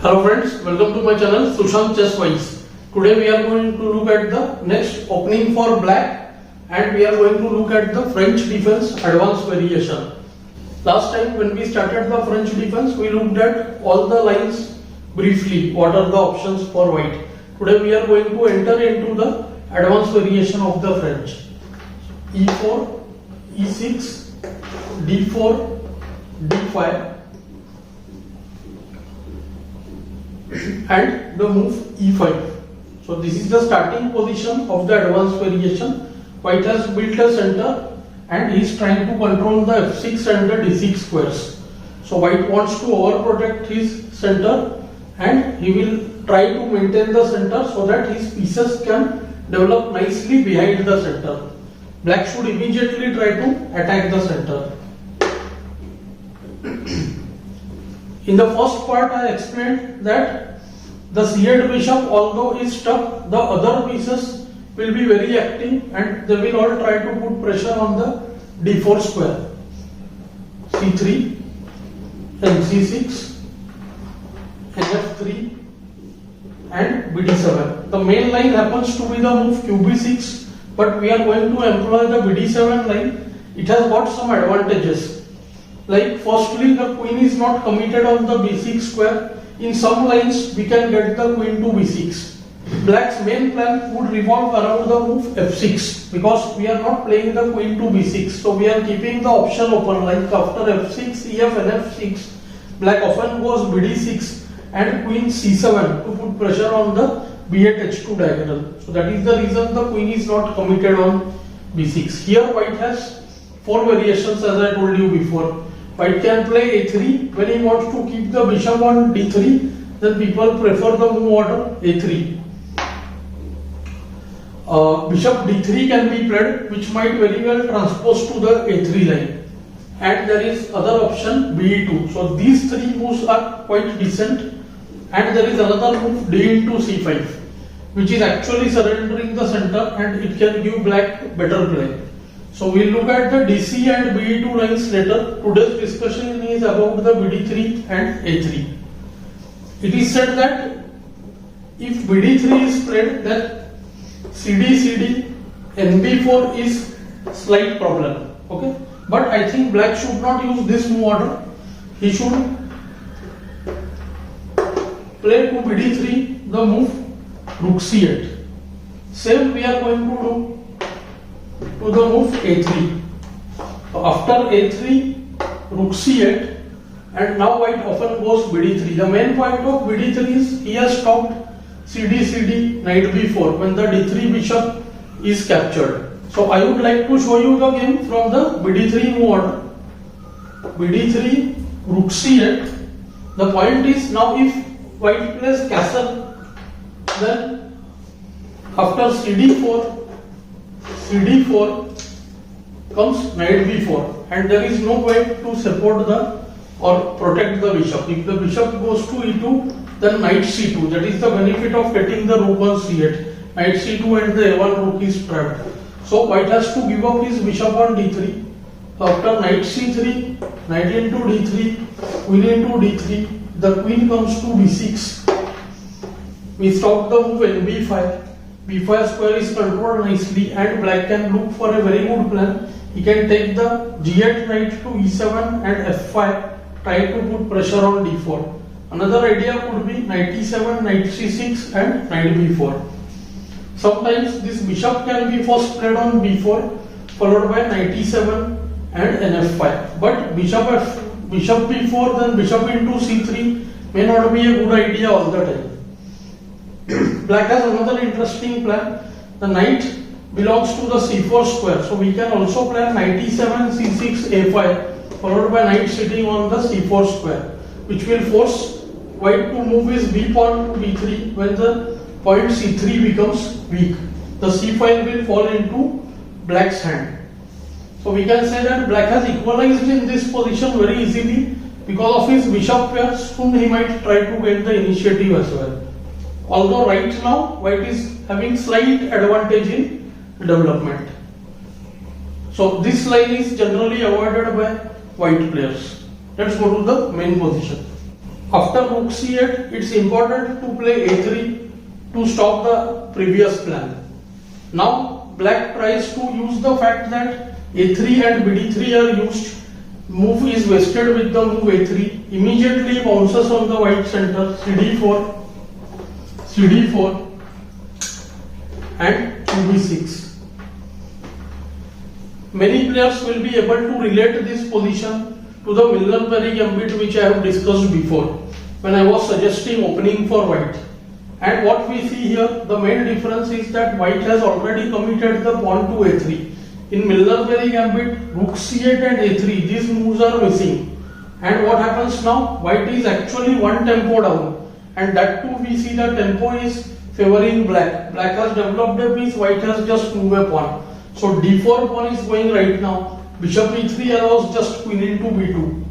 Hello friends, welcome to my channel Sushant Chess Wise. Today we are going to look at the next opening for black and we are going to look at the French defense advanced variation. Last time when we started the French defense we looked at all the lines briefly, what are the options for white. Today we are going to enter into the advanced variation of the French. E4, E6, D4, D5 and the move E5. So this is the starting position of the advanced variation. White has built a center and he is trying to control the F6 and the D6 squares. So white wants to overprotect his center and he will try to maintain the center so that his pieces can develop nicely behind the center. Black should immediately try to attack the center. In the first part I explained that the C8 bishop, although is stuck, the other pieces will be very active and they will all try to put pressure on the D4 square. C3, NC6, NF3 and BD7. The main line happens to be the move QB6, but we are going to employ the BD7 line. It has got some advantages. Like firstly, the queen is not committed on the B6 square. In some lines, we can get the queen to B6. Black's main plan would revolve around the move F6 because we are not playing the queen to B6. So we are keeping the option open, like after F6, EF and F6. Black often goes BD6 and queen C7 to put pressure on the B8 H2 diagonal. So that is the reason the queen is not committed on B6. Here white has four variations as I told you before. White can play A3 when he wants to keep the bishop on D3, then people prefer the move order A3. Bishop D3 can be played, which might very well transpose to the A3 line. And there is other option BE2. So these three moves are quite decent. And there is another move D into C5, which is actually surrendering the center and it can give black better play. So we will look at the DC and BE2 lines later. Today's discussion is about the BD3 and A3. It is said that if BD3 is played, then CD, NB4 is slight problem. Okay, but I think black should not use this move order. He should play to BD3 the move Rook C8. Same we are going to do to the move A3. So after A3, Rook C8, and now white often goes BD3. The main point of BD3 is he has stopped CD, Knight B4 when the D3 bishop is captured. So I would like to show you the game from the BD3 move order. BD3, Rook C8. The point is now if white plays castle, then after CD4 comes Knight B4 and there is no way to support the or protect the bishop. If the bishop goes to E2, then Knight C2. That is the benefit of getting the rook on C8. Knight C2 and the A1 rook is trapped. So white has to give up his bishop on D3. After Knight C3, Knight into D3, Queen into D3, the Queen comes to B6. We stop the move NB5. B5 square is controlled nicely and black can look for a very good plan. He can take the G8 knight to E7 and F5, try to put pressure on D4. Another idea could be Knight E7, Knight C6 and Knight B4. Sometimes this bishop can be first played on B4 followed by Knight E7 and NF5. But bishop B4 then bishop into C3 may not be a good idea all the time. Black has another interesting plan. The knight belongs to the C4 square. So we can also play Knight E7, C6, A5 followed by knight sitting on the C4 square, which will force white to move his B pawn to B3 when the point C3 becomes weak. The C file will fall into black's hand. So we can say that black has equalized in this position very easily because of his bishop pair. Soon he might try to get the initiative as well. Although right now white is having slight advantage in development. So this line is generally avoided by white players. Let's go to the main position. After rook c8, it's important to play a3 to stop the previous plan. Now black tries to use the fact that a3 and bd3 are used. Move is wasted with the move a3. Immediately bounces on the white center, cd4, cd4 and qb6. Many players will be able to relate this position to the Milner-Berry gambit which I have discussed before when I was suggesting opening for white. And what we see here, the main difference is that white has already committed the pawn to a3. In Milner-Berry gambit, rook c8 and a3, these moves are missing. And what happens now? White is actually one tempo down. And that too we see the tempo is favoring black. Black has developed a piece, white has just moved a pawn. So d4 pawn is going right now. Bishop e3 allows just queen into b2.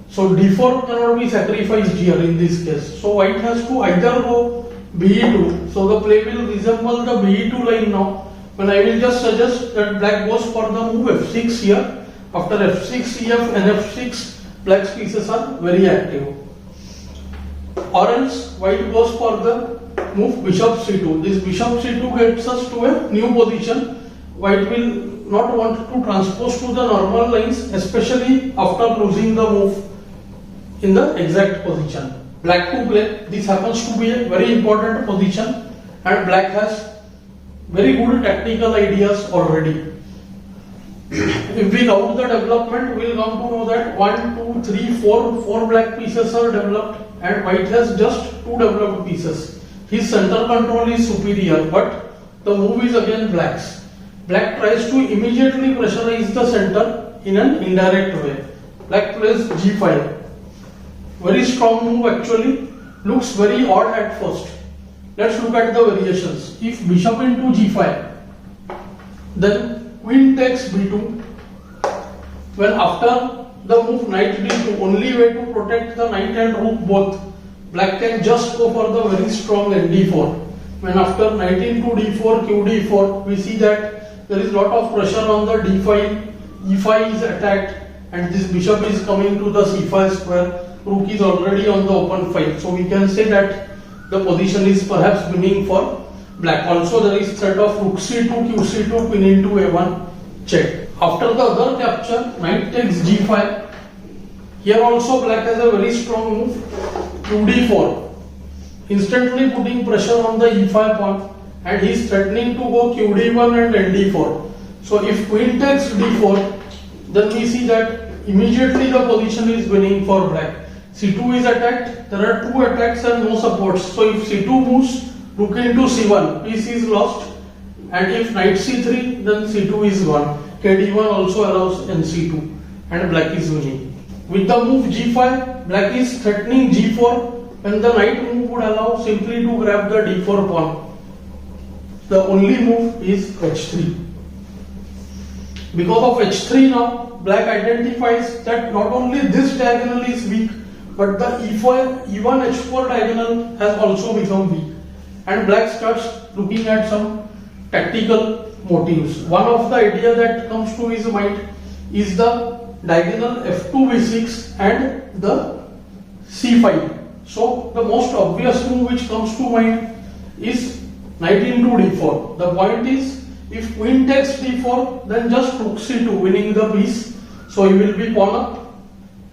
So d4 cannot be sacrificed here in this case. So white has to either go be2. So the play will resemble the be2 line now. When I will just suggest that black goes for the move f6 here. After f6, ef and f6, black's pieces are very active. Or else white goes for the move bishop c2. This bishop c2 gets us to a new position. White will not want to transpose to the normal lines, especially after losing the move in the exact position. Black to play, this happens to be a very important position and black has very good tactical ideas already. If we count the development, we will come to know that 1, 2, 3, 4 black pieces are developed and white has just 2 developed pieces. His center control is superior, but the move is again black's. Black tries to immediately pressurize the center in an indirect way. Black plays g5. Very strong move actually, looks very odd at first. Let's look at the variations. If bishop into g5, then queen takes b2. When after the move knight d2, only way to protect the knight and rook both, black can just go for the very strong nd4. When after knight into d4, qd4, we see that there is lot of pressure on the d5, e5 is attacked and this bishop is coming to the c5 square, rook is already on the open file. So we can say that the position is perhaps winning for black. Also there is threat of rook c2, qc2, queen into a1, check. After the other capture, knight takes g5. Here also black has a very strong move, qd4, instantly putting pressure on the e5 pawn. And he is threatening to go qd1 and nd4. So if queen takes d4, then we see that immediately the position is winning for black. c2 is attacked, there are 2 attacks and no supports. So if c2 moves, rook into c1, piece is lost. And if knight c3, then c2 is gone. kd1 also allows nc2 and black is winning. With the move g5, black is threatening g4 when the knight move would allow simply to grab the d4 pawn. The only move is h3. Because of h3 now, black identifies that not only this diagonal is weak, but the e1 h4 diagonal has also become weak. And black starts looking at some tactical motives. One of the idea that comes to his mind is the diagonal f2 b6 and the c5. So the most obvious move which comes to mind is knight into d4. The point is, if queen takes d4, then just rook c2, winning the piece. So he will be pawn up.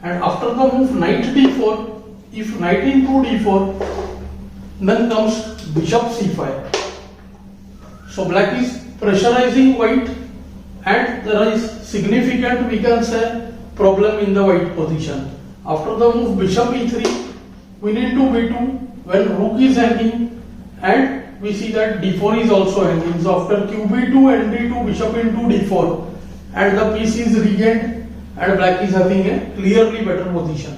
And after the move knight d4, if knight into d4, then comes bishop c5. So black is pressurizing white, and there is significant, we can say, problem in the white position. After the move bishop e3, queen into b2, when rook is hanging, and we see that d4 is also hanging. So after qb2 and d2, bishop into d4, and the piece is regained and black is having a clearly better position.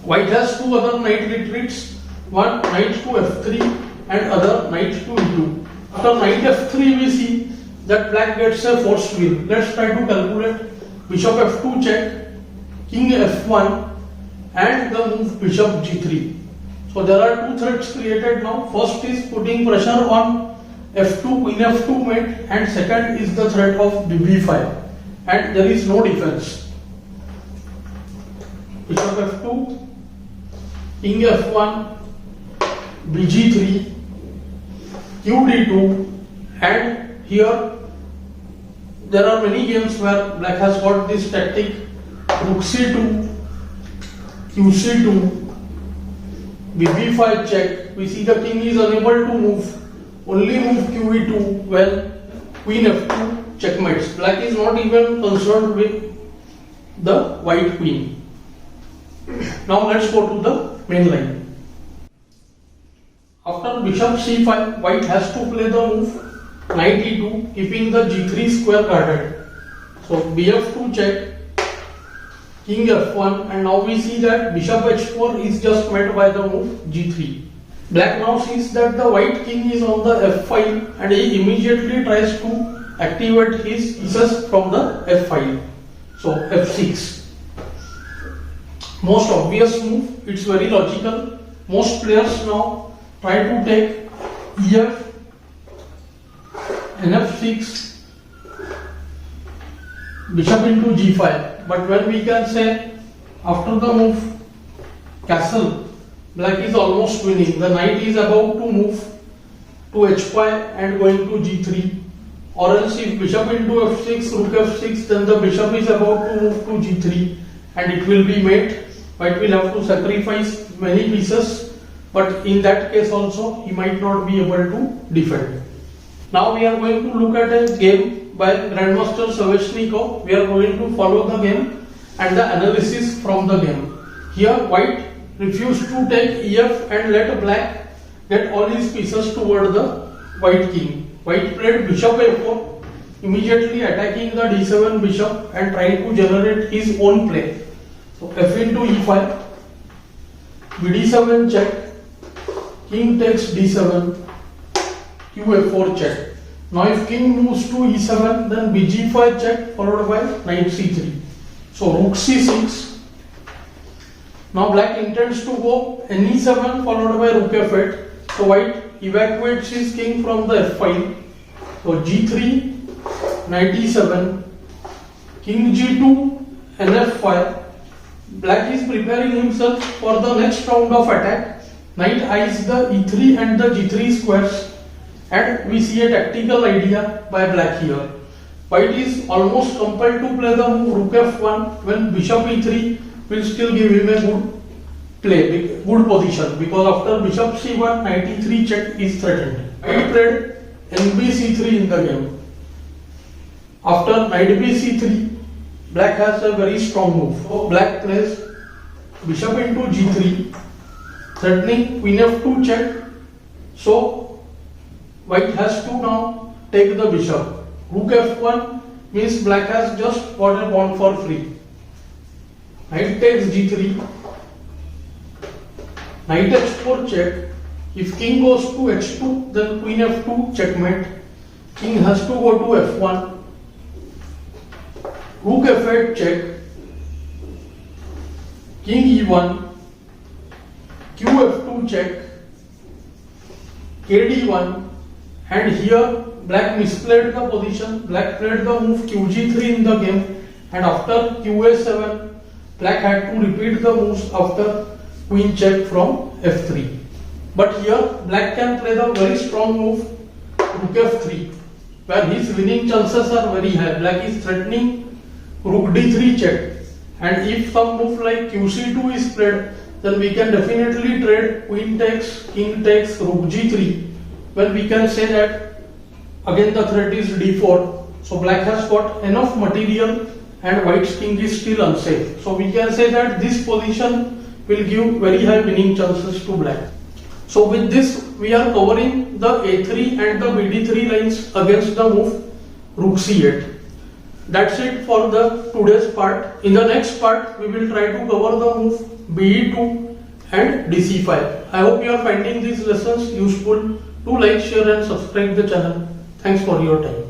White has 2 other knight retreats, one knight to f3 and other knight to e2. After knight f3 we see that black gets a forced win. Let's try to calculate. Bishop f2 check, king f1 and the move bishop g3. So there are 2 threats created now. First is putting pressure on f2, queen f2 mate, and second is the threat of bb5, and there is no defense. Bishop f2, king f1, bg3, qd2, and here there are many games where black has got this tactic rook c2, qc2, bb5 check. We see the king is unable to move, only move qe2 when queen f2 checkmates. Black is not even concerned with the white queen. Now let's go to the main line. After bishop c5, white has to play the move knight e2, keeping the g3 square guarded. So bf2 check, king f1, and now we see that bishop h4 is just met by the move g3. Black now sees that the white king is on the f file and he immediately tries to activate his pieces from the f file. So f6. Most obvious move, it's very logical. Most players now try to take ef and f6, bishop into g5. But when we can say after the move castle, black is almost winning. The knight is about to move to h5 and going to g3. Or else if bishop into f6, rook f6, then the bishop is about to move to g3 and it will be mate. White will have to sacrifice many pieces, but in that case also he might not be able to defend. Now we are going to look at a game by Grandmaster Savechnikov. We are going to follow the game and the analysis from the game. Here white refused to take ef and let black get all his pieces toward the white king. White played bishop a4, immediately attacking the d7 bishop and trying to generate his own play. So f into e5, bd7 check, king takes d7, qa4 check. Now if king moves to e7, then bg5 check followed by knight c3. So rook c6. Now black intends to go ne7 followed by rook f8. So white evacuates his king from the f file. So g3, knight e7, king g2, and f5. Black is preparing himself for the next round of attack. Knight eyes the e3 and the g3 squares, and we see a tactical idea by black here. White is almost compelled to play the move rook f1 when bishop e3 will still give him a good play, good position, because after bishop c1, knight e3 check is threatened. White played nb c3 in the game. After knight b c3, black has a very strong move. So black plays bishop into g3, threatening queen f2 check. So white has to now take the bishop. Rook f1 means black has just got a pawn for free. Knight takes g3, knight h4 check. If king goes to h2, then queen f2 checkmate. King has to go to f1. Rook f8 check, king e1, qf2 check, kd1, and here black misplayed the position. Black played the move qg3 in the game, and after qa7, black had to repeat the moves after queen check from f3. But here black can play the very strong move rook f3, where his winning chances are very high. Black is threatening rook d3 check, and if some move like qc2 is played, then we can definitely trade queen takes, king takes, rook g3, when we can say that again the threat is d4. So black has got enough material and white's king is still unsafe. So we can say that this position will give very high winning chances to black. So with this we are covering the a3 and the bd3 lines against the move rook c8. That's it for the today's part. In the next part, we will try to cover the move be2 and dc5. I hope you are finding these lessons useful. Do like, share and subscribe the channel. Thanks for your time.